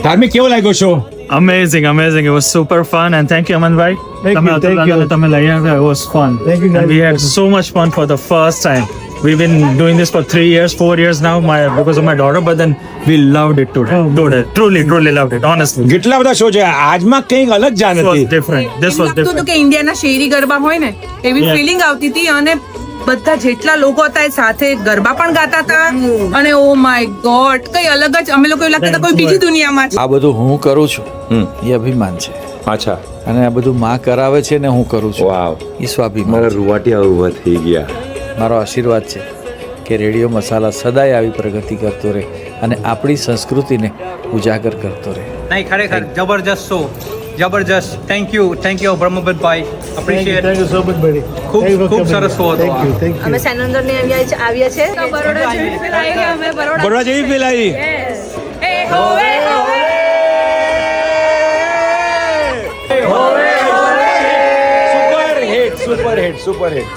ધાર્મિક કેવો લાગ્યો show? Amazing. It was super fun, and thank you, Aman bhai. તમે લઈ આવ્યા. It was fun. And we had so much fun for the first time. We've been doing this for 3 years, 4 years now, because of my daughter. But then we loved it today. Truly loved it. Honestly, કેટલા બધા show છે, આજમાં કંઈક અલગ જાન this was હતી. different. This was લાગતું હતું different. કે ઇન્ડિયાના શેરી ગરબા હોય ને એવી Yeah. ફિલિંગ આવતી હતી, અને બધા જેટલા લોકો હતા એ સાથે ગરબા પણ ગાતા હતા, અને ઓ માય ગોડ, કઈ અલગ જ, અમે લોકો એવું લાગતા હતા કોઈ બીજી દુનિયામાં છે. આ બધું હું કરું છું એ અભિમાન છે, અચ્છા, અને આ બધું માં કરાવે છે ને હું કરું છું વાવ, એ સ્વાભિમાન મારા છે. રૂવાટિયા ઉભા થઈ ગયા. મારો આશીર્વાદ છે કે રેડિયો મસાલા સદાય આવી પ્રગતિ કરતો રહે અને આપણી સંસ્કૃતિને ઉજાગર કરતો રહે. નહીં, ખરેખર જબરજસ્ત શો, જબરજસ્ત. થેન્ક યુ બ્રહ્મભટ્ટભાઈ, અપ્રિશિએટ. ખૂબ સરસ શો હતો. અમે સેનંદર ને આવ્યા છે બરોડા જેવી ફીલ આવી કે અમે બરોડા જેવી ફીલ આવી. Super hit.